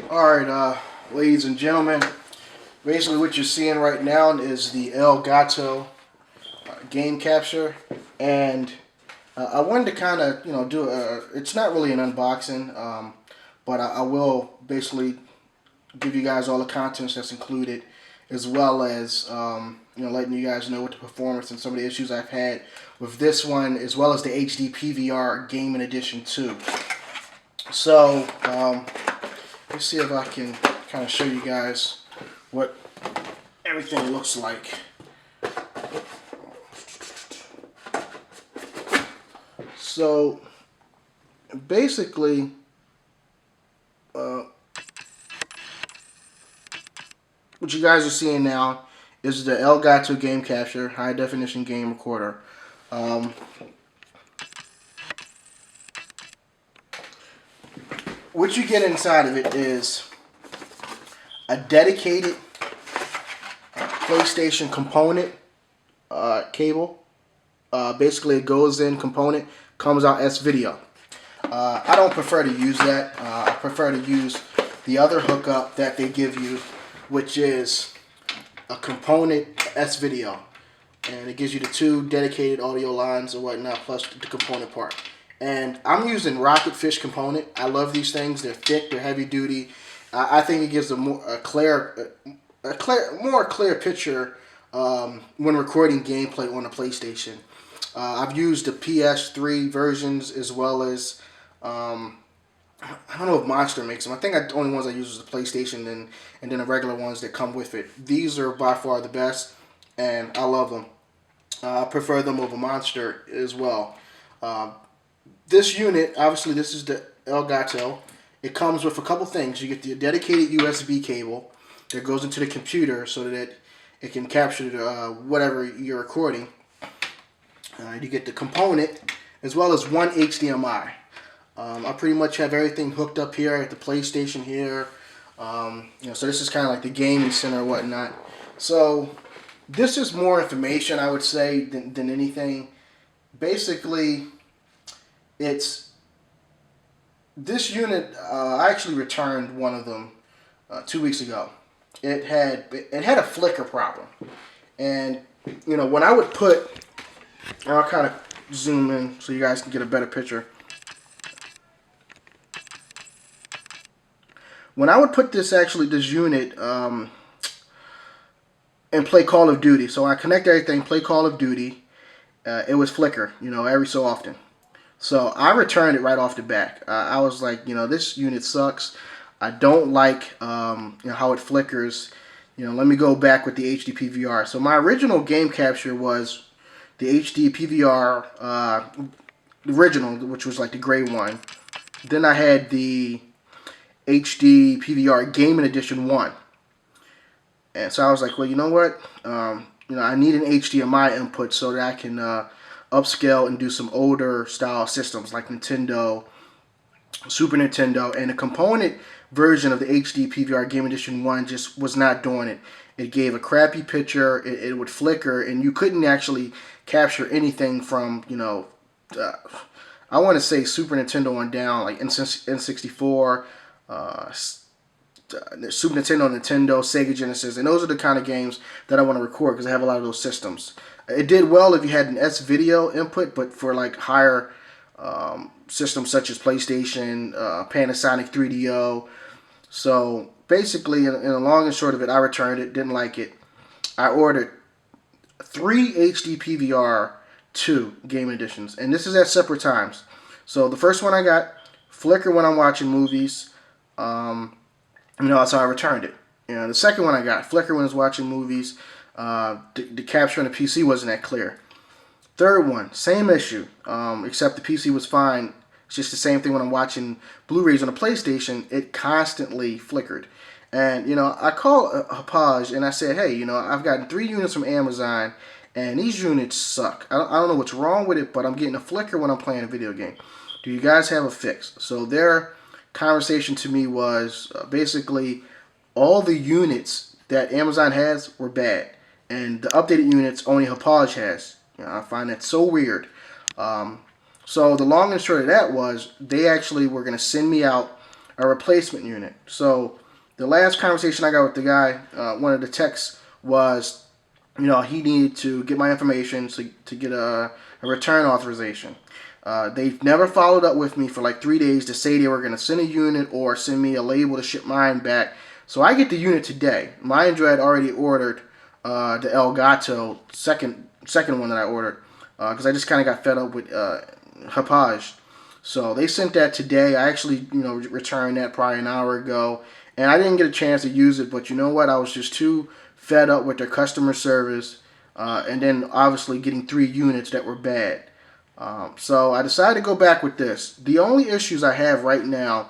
Alright, ladies and gentlemen, basically what you're seeing right now is the Elgato game capture, and I wanted to kind of, do it's not really an unboxing, but I will basically give you guys all the contents that's included, as well as, letting you guys know what the performance and some of the issues I've had with this one, as well as the HD PVR Gaming Edition 2. So, let's see if I can kind of show you guys what everything looks like. So basically, what you guys are seeing now is the Elgato Game Capture High Definition Game Recorder. What you get inside of it is a dedicated PlayStation component cable. Basically, it goes in component, comes out S-video. I don't prefer to use that. I prefer to use the other hookup that they give you, which is a component S-video. And it gives you the two dedicated audio lines and whatnot, plus the component part. And I'm using Rocket Fish component. I love these things. They're thick. They're heavy duty. I think it gives a more clear picture when recording gameplay on the PlayStation. I've used the PS3 versions, as well as I don't know if Monster makes them. I think the only ones I use is the PlayStation and then the regular ones that come with it. These are by far the best, and I love them. I prefer them over Monster as well. This unit, obviously, this is the Elgato. It comes with a couple things. You get the dedicated USB cable that goes into the computer so that it can capture whatever you're recording. You get the component as well as one HDMI. I pretty much have everything hooked up here at the PlayStation here. So this is kind of like the gaming center or whatnot. So this is more information, I would say, than anything. Basically, it's this unit. I actually returned one of them 2 weeks ago. It had a flicker problem, and when I would put, I'll kind of zoom in so you guys can get a better picture. When I would put this unit and play Call of Duty, so I connect everything, play Call of Duty, it was flicker, every so often. So I returned it right off the bat. I was like, this unit sucks. I don't like how it flickers. Let me go back with the HD PVR. So my original game capture was the HD PVR original, which was like the gray one. Then I had the HD PVR Gaming Edition 1. And so I was like, well, you know what? I need an HDMI input so that I can upscale and do some older style systems like Nintendo, Super Nintendo, and the component version of the HD PVR Game Edition 1 just was not doing it. It gave a crappy picture, it would flicker, and you couldn't actually capture anything from, I want to say Super Nintendo on down, like N64, Super Nintendo, Sega Genesis, and those are the kind of games that I want to record because I have a lot of those systems. It did well if you had an S-video input, but for like higher systems such as PlayStation, Panasonic 3DO. So basically, in the long and short of it, I returned it, didn't like it. I ordered 3 HD PVR 2 game editions, and this is at separate times. So the first one I got, flicker when I'm watching movies. So I returned it. The second one I got, flicker when I was watching movies. The capture on the PC wasn't that clear. Third one, same issue, except the PC was fine. It's just the same thing when I'm watching Blu-rays on the PlayStation. It constantly flickered. And, I called Hauppauge and I said, hey, I've gotten 3 units from Amazon, and these units suck. I don't know what's wrong with it, but I'm getting a flicker when I'm playing a video game. Do you guys have a fix? So their conversation to me was basically all the units that Amazon has were bad, and the updated units only Hauppauge has. I find that so weird. So the long and short of that was they actually were going to send me out a replacement unit. So the last conversation I got with the guy, one of the techs, was, he needed to get my information to get a return authorization. They've never followed up with me for like 3 days to say they were going to send a unit or send me a label to ship mine back. So I get the unit today. Mind you, I had already ordered the Elgato second one that I ordered because I just kind of got fed up with Hapage. So they sent that today. I actually, returned that probably an hour ago, and I didn't get a chance to use it. But you know what? I was just too fed up with their customer service, and then obviously getting 3 units that were bad. So I decided to go back with this. The only issues I have right now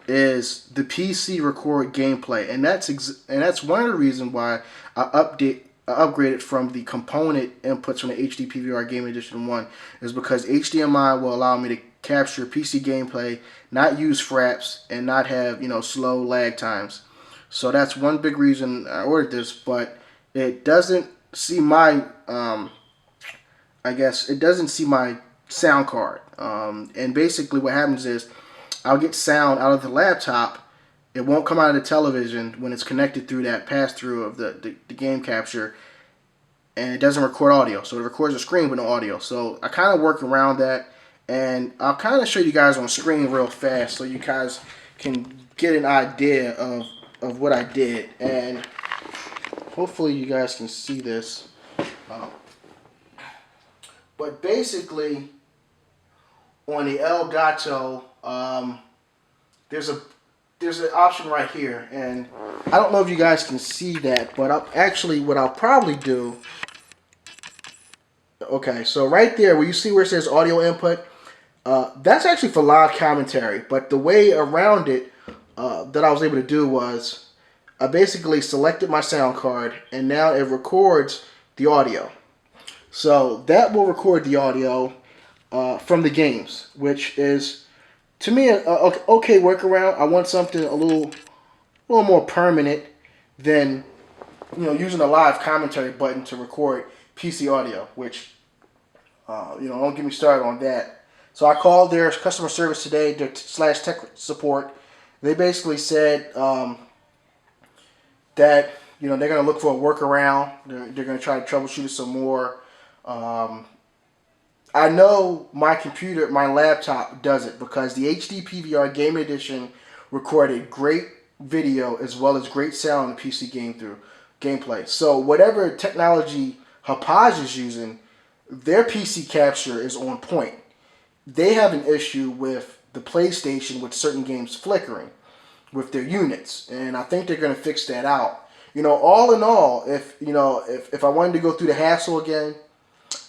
is the PC record gameplay, and that's one of the reasons why I upgraded from the component inputs from the HD PVR Gaming Edition 1 is because HDMI will allow me to capture PC gameplay, not use fraps, and not have slow lag times. So that's one big reason I ordered this, but it doesn't see my I guess it doesn't see my sound card. And basically what happens is I'll get sound out of the laptop. It won't come out of the television when it's connected through that pass-through of the game capture, and it doesn't record audio. So it records the screen but no audio. So I kind of work around that, and I'll kind of show you guys on screen real fast so you guys can get an idea of what I did. And hopefully you guys can see this. But basically, on the Elgato, there's an option right here, and I don't know if you guys can see that, but what I'll probably do. Okay, so right there, where you see where it says audio input, that's actually for live commentary. But the way around it that I was able to do was I basically selected my sound card, and now it records the audio. So that will record the audio from the games, which is, to me, an okay workaround. I want something a little more permanent than using a live commentary button to record PC audio, which don't get me started on that. So I called their customer service today, their /tech support. They basically said that they're going to look for a workaround. They're going to try to troubleshoot it some more. I know my computer, my laptop does it because the HD PVR Gaming Edition recorded great video as well as great sound in the PC gameplay. So whatever technology Hapage is using, their PC capture is on point. They have an issue with the PlayStation with certain games flickering with their units, and I think they're going to fix that out. All in all, if I wanted to go through the hassle again,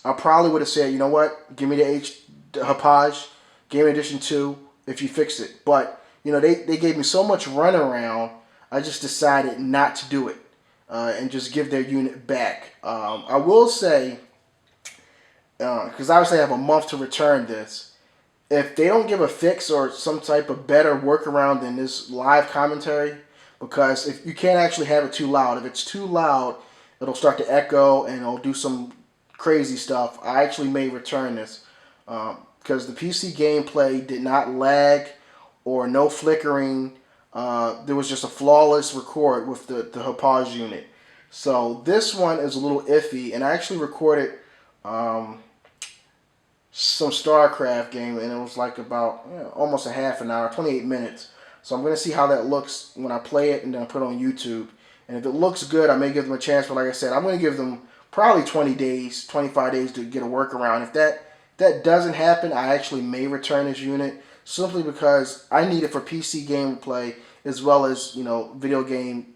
I probably would have said, you know what, give me the Hapage Gaming Edition 2 if you fix it. But, they gave me so much runaround, I just decided not to do it and just give their unit back. I will say, because obviously I have a month to return this, if they don't give a fix or some type of better workaround than this live commentary, because if you can't actually have it too loud. If it's too loud, it'll start to echo and it'll do some crazy stuff. I actually may return this because the PC gameplay did not lag or no flickering. There was just a flawless record with the Hapage unit. So this one is a little iffy, and I actually recorded some StarCraft game, and it was like about almost a half an hour, 28 minutes. So I'm going to see how that looks when I play it and then put it on YouTube. And if it looks good, I may give them a chance. But like I said, I'm going to give them probably 20 days, 25 days to get a workaround. If that doesn't happen, I actually may return this unit simply because I need it for PC gameplay as well as video game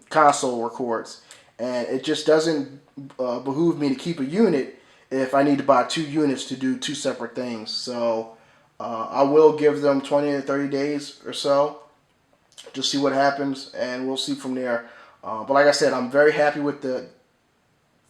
console records. And it just doesn't behoove me to keep a unit if I need to buy 2 units to do 2 separate things. So I will give them 20 to 30 days or so to see what happens, and we'll see from there. But like I said, I'm very happy with the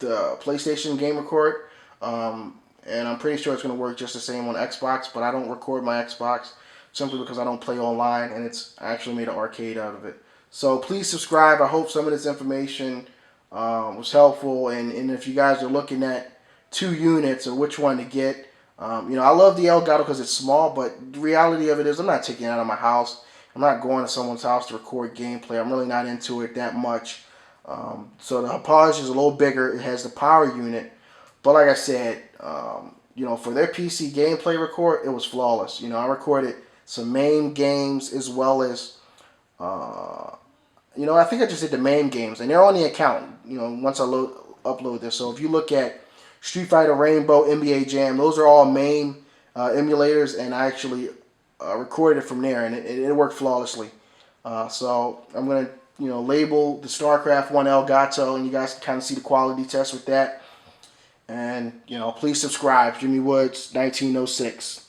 PlayStation game record, and I'm pretty sure it's going to work just the same on Xbox, but I don't record my Xbox simply because I don't play online, and I actually made an arcade out of it. So please subscribe. I hope some of this information was helpful, and if you guys are looking at 2 units or which one to get, I love the Elgato because it's small, but the reality of it is I'm not taking it out of my house. I'm not going to someone's house to record gameplay. I'm really not into it that much. So the Hauppauge is a little bigger. It has the power unit, but like I said, for their PC gameplay record, it was flawless. I recorded some MAME games as well as, I think I just did the MAME games, and they're on the account. Once I upload this. So if you look at Street Fighter, Rainbow, NBA Jam, those are all MAME emulators, and I actually recorded it from there, and it worked flawlessly. So I'm gonna label the StarCraft 1 Elgato, and you guys can kind of see the quality test with that. And please subscribe. Jimmy Woods 1906.